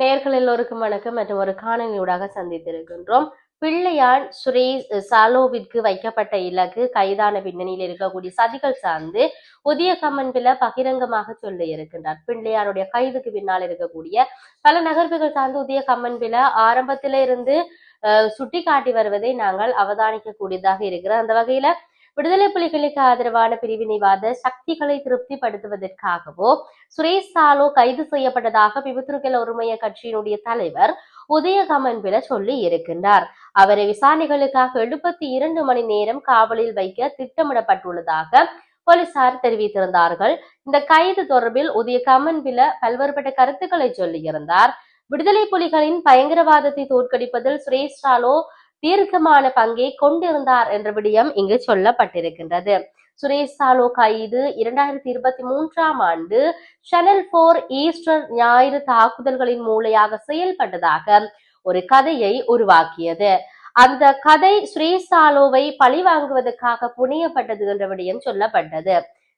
நேயர்கள் எல்லோருக்கும் வணக்கம் மற்றும் ஒரு காணொலியூடாக சந்தித்திருக்கின்றோம். பிள்ளையான் சுரேஷ் சாலோவிற்கு வைக்கப்பட்ட இலக்கு கைதான பின்னணியில் இருக்கக்கூடிய சதிகள் சார்ந்து புதிய கம்மன்பில பகிரங்கமாக சொல்லி இருக்கின்றார். பிள்ளையானுடைய கைதுக்கு பின்னால் இருக்கக்கூடிய பல நகர்வுகள் சார்ந்து புதிய கம்மன்பில ஆரம்பத்தில இருந்து சுட்டி காட்டி வருவதை நாங்கள் அவதானிக்க கூடியதாக இருக்கிறோம். அந்த வகையில விடுதலை புலிகளுக்கு ஆதரவான பிரிவினைவாத சக்திகளை திருப்திப்படுத்துவதற்காகவோ சுரேஷ் சாலோ கைது செய்யப்பட்டதாக விபத்துருக்கல் உரிமைய கட்சியினுடைய தலைவர் உதயகமன்பில சொல்லி இருக்கின்றார். அவரை விசாரணைகளுக்காக 72 மணி நேரம் காவலில் வைக்க திட்டமிடப்பட்டுள்ளதாக போலீசார் தெரிவித்திருந்தார்கள். இந்த கைது தொடர்பில் உதயகமன்பில பல்வேறுபட்ட கருத்துக்களை சொல்லியிருந்தார். விடுதலை புலிகளின் பயங்கரவாதத்தை தோற்கடிப்பதில் சுரேஷ் சாலோ தீர்க்கமான பங்கை கொண்டிருந்தார் என்ற விடயம் இங்கு சொல்லப்பட்டிருக்கின்றது. சுரேஷ் சாலோ கைது 2023ஆம் ஆண்டு சேனல் 4 ஈஸ்டர் ஞாயிறு தாக்குதல்களின் மூளையாக செயல்பட்டதாக ஒரு கதையை உருவாக்கியது. அந்த கதை சுரேஷ் சாலோவை பழி வாங்குவதற்காக புனையப்பட்டது என்ற விடயம் சொல்லப்பட்டது.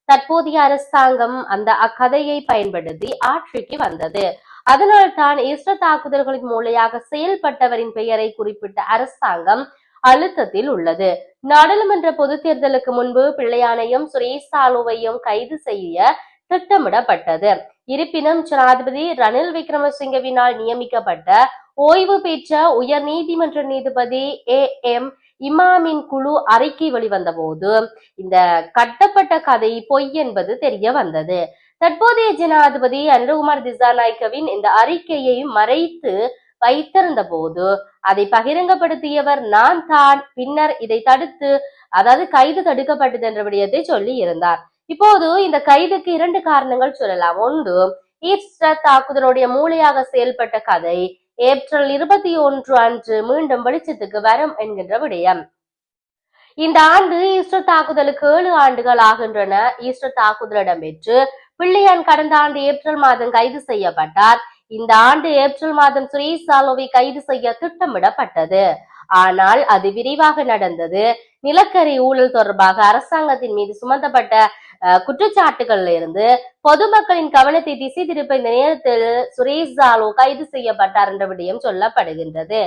தற்போதைய அரசாங்கம் அந்த அக்கதையை பயன்படுத்தி ஆட்சிக்கு வந்தது. அதனால்தான் ஈஸ்டர் தாக்குதல்களின் மூளையாக செயல்பட்டவரின் பெயரை குறிப்பிட்ட அரசாங்கம் அழுத்தத்தில் உள்ளது. நாடாளுமன்ற பொது தேர்தலுக்கு முன்பு பிள்ளையானையும் சுரேஷ் சாலுவையும் கைது செய்ய திட்டமிடப்பட்டது. இருப்பினும் ஜனாதிபதி ரணில் விக்ரமசிங்கவினால் நியமிக்கப்பட்ட ஓய்வு பெற்ற உயர் நீதிமன்ற நீதிபதி AM இமாமின் குழு அறிக்கை வெளிவந்த போது இந்த கட்டப்பட்ட கதை பொய் என்பது தெரிய வந்தது. தற்போதைய ஜனாதிபதி அனுரகுமார் திசாநாயக்கவின் இந்த அறிக்கையை மறைத்து வைத்திருந்த போது அதை பகிரங்கப்படுத்தியவர் நான் தான். பின்னர் இதை தடுத்து கைது தடுக்கப்பட்டது என்ற விடயத்தை சொல்லி இருந்தார். இப்போது இந்த கைதுக்கு 2 காரணங்கள் சொல்லலாம். ஒன்று, ஈஸ்டர் தாக்குதலுடைய மூளையாக செயல்பட்ட கதை ஏப்ரல் 21 அன்று மீண்டும் வெளிச்சத்துக்கு வரும் என்கின்ற விடயம். இந்த ஆண்டு ஈஸ்டர் தாக்குதலுக்கு 7 ஆண்டுகள் ஆகின்றன. ஈஸ்டர் தாக்குதல் இடம்பெற்று பிள்ளையான் கடந்த ஆண்டு ஏப்ரல் மாதம் கைது செய்யப்பட்டார். இந்த ஆண்டு ஏப்ரல் மாதம் சுரேஷ் சாலோவை கைது செய்ய திட்டமிடப்பட்டது. ஆனால் அது விரைவாக நடந்தது. நிலக்கரி ஊழல் தொடர்பாக அரசாங்கத்தின் மீது சுமத்தப்பட்ட குற்றச்சாட்டுகள்ல இருந்து பொதுமக்களின் கவனத்தை திசை திருப்ப இந்த நேரத்தில் சுரேஷ் சாலோ கைது செய்யப்பட்டார் என்ற விடயம் சொல்லப்படுகின்றது.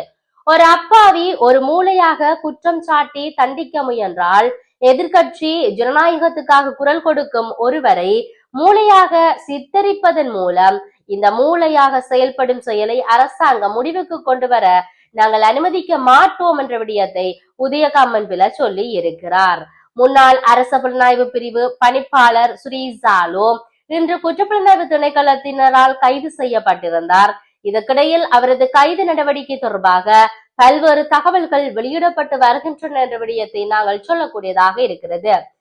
ஒரு அப்பாவி ஒரு மூளையாக குற்றம் சாட்டி தண்டிக்க முயன்றால் எதிர்கட்சி ஜனநாயகத்துக்காக குரல் கொடுக்கும் ஒருவரை மூளையாக சித்தரிப்பதன் மூலம் இந்த மூளையாக செயல்படும் செயலை அரசாங்கம் முடிவுக்கு கொண்டு வர நாங்கள் அனுமதிக்க மாட்டோம் என்ற விடயத்தை உதயகமன்பில சொல்லி இருக்கிறார். முன்னாள் அரச புலனாய்வு பிரிவு பணிப்பாளர் சுரேஷ் சாலோ இன்று குற்றப்புலனாய்வு திணைக்களத்தினரால் கைது செய்யப்பட்டிருந்தார். இதற்கிடையில் அவரது கைது நடவடிக்கை தொடர்பாக பல்வேறு தகவல்கள் வெளியிடப்பட்டு வருகின்றன என்ற விடயத்தை நாங்கள் சொல்லக்கூடியதாக இருக்கிறது.